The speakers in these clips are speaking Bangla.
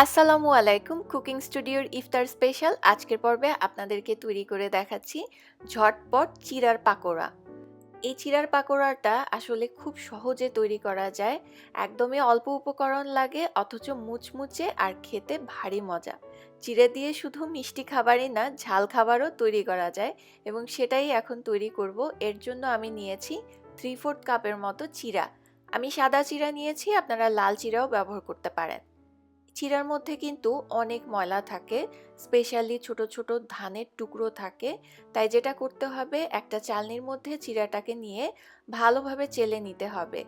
আসসালামু আলাইকুম। কুকিং স্টুডিওর ইফতার স্পেশাল আজকের পর্বে আপনাদেরকে তৈরি করে দেখাচ্ছি ঝটপট চিড়ার পাকোড়া। এই চিড়ার পাকোড়াটা আসলে খুব সহজে তৈরি করা যায়। একদমই অল্প উপকরণ লাগে অথচ মুচমুচে আর খেতে ভারী মজা। চিড়ে দিয়ে শুধু মিষ্টি খাবারই না, ঝাল খাবারও তৈরি করা যায় এবং সেটাই এখন তৈরি করব। এর জন্য আমি নিয়েছি 3/4 কাপের মতো চিড়া। আমি সাদা চিড়া নিয়েছি, আপনারা লাল চিড়াও ব্যবহার করতে পারেন। চিড়ার মধ্যে কিন্তু অনেক ময়লা থাকে, স্পেশালি ছোট ছোট ধানের টুকরো থাকে। তাই যেটা করতে হবে, একটা চালনির মধ্যে চিড়াটাকে নিয়ে ভালোভাবে চেলে নিতে হবে।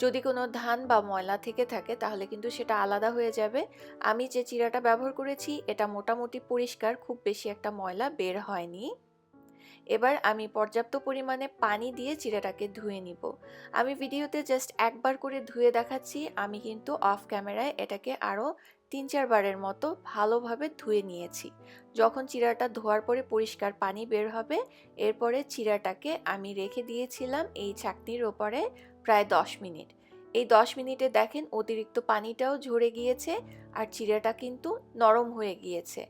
যদি কোনো ধান বা ময়লা থেকে থাকে তাহলে কিন্তু সেটা আলাদা হয়ে যাবে। আমি যে চিড়াটা ব্যবহার করেছি এটা মোটামুটি পরিষ্কার, খুব বেশি একটা ময়লা বের হয়নি। এবার আমি পর্যাপ্ত পরিমাণে পানি দিয়ে চিড়াটাকে ধুয়ে নিব। আমি ভিডিওতে জাস্ট একবার করে ধুয়ে দেখাচ্ছি, আমি কিন্তু অফ ক্যামেরায় এটাকে আরও 3-4 বারের মতো ভালোভাবে ধুয়ে নিয়েছি। যখন চিড়াটা ধোয়ার পরে পরিষ্কার পানি বের হবে, এরপরে চিড়াটাকে আমি রেখে দিয়েছিলাম এই ছাঁকনির ওপরে প্রায় 10 মিনিট। এই 10 মিনিটে দেখেন অতিরিক্ত পানিটাও ঝরে গিয়েছে আর চিড়াটা কিন্তু নরম হয়ে গিয়েছে।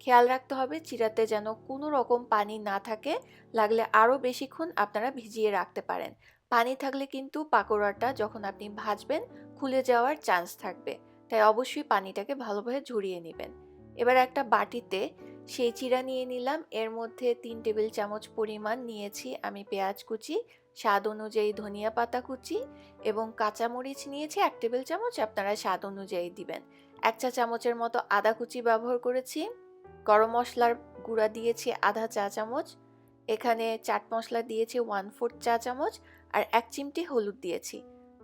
খেয়াল রাখতে হবে চিড়াতে যেন কোনো রকম পানি না থাকে, লাগলে আরও বেশিক্ষণ আপনারা ভিজিয়ে রাখতে পারেন। পানি থাকলে কিন্তু পাকোড়াটা যখন আপনি ভাজবেন খুলে যাওয়ার চান্স থাকবে, তাই অবশ্যই পানিটাকে ভালোভাবে ঝরিয়ে নেবেন। এবার একটা বাটিতে সেই চিড়া নিয়ে নিলাম, এর মধ্যে 3 টেবিল চামচ পরিমাণ নিয়েছি আমি পেঁয়াজ কুচি, স্বাদ অনুযায়ী ধনিয়া পাতা কুচি এবং কাঁচামরিচ নিয়েছি 1 টেবিল চামচ, আপনারা স্বাদ অনুযায়ী দিবেন। 1 চা চামচের মতো আদা কুচি ব্যবহার করেছি। গরম মশলার গুঁড়া দিয়েছি আধা চা চামচ, এখানে চাট মশলা দিয়েছি 1/4 চা চামচ আর 1 চিমটি হলুদ দিয়েছি।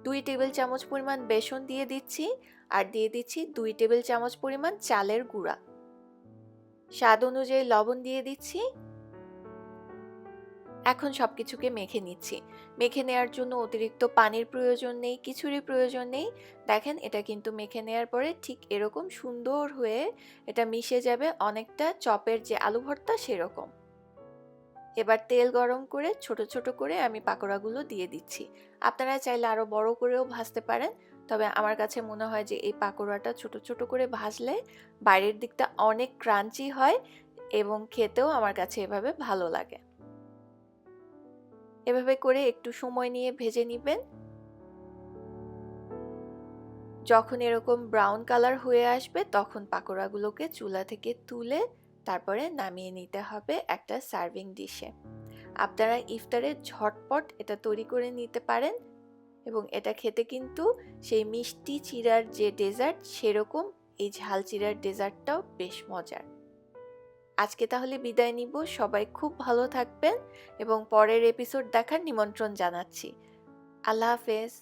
2 টেবিল চামচ পরিমাণ বেসন দিয়ে দিচ্ছি আর দিয়ে দিচ্ছি 2 টেবিল চামচ পরিমাণ চালের গুঁড়া। স্বাদ অনুযায়ী লবণ দিয়ে দিচ্ছি। এখন সবকিছুকে মেখে নিচ্ছি। মেখে নেওয়ার জন্য অতিরিক্ত পানির প্রয়োজন নেই, কিছুরই প্রয়োজন নেই। দেখেন এটা কিন্তু মেখে নেওয়ার পরে ঠিক এরকম সুন্দর হয়ে এটা মিশে যাবে, অনেকটা চপের যে আলু ভর্তা সেরকম। এবার তেল গরম করে ছোট ছোট করে আমি পাকোড়াগুলো দিয়ে দিচ্ছি। আপনারা চাইলে আরও বড় করেও ভাজতে পারেন, তবে আমার কাছে মনে হয় যে এই পাকোড়াটা ছোট ছোট করে ভাজলে বাইরের দিকটা অনেক ক্রাঞ্চি হয় এবং খেতেও আমার কাছে এভাবে ভালো লাগে। এভাবে করে একটু সময় নিয়ে ভেজে নেবেন। যখন এরকম ব্রাউন কালার হয়ে আসবে তখন পাকোড়াগুলোকে চুলা থেকে তুলে তারপরে নামিয়ে নিতে হবে একটা সার্ভিং ডিশে। আপনারা ইফতারে ঝটপট এটা তৈরি করে নিতে পারেন এবং এটা খেতে কিন্তু সেই মিষ্টি চিড়ার যে ডেজার্ট সেরকম এই ঝাল চিড়ার ডেজার্টটাও বেশ মজার। আজকে তাহলে বিদায় নিব, সবাই খুব ভালো থাকবেন এবং পরের এপিসোড দেখার নিমন্ত্রণ জানাচ্ছি। আল্লাহ হাফেজ।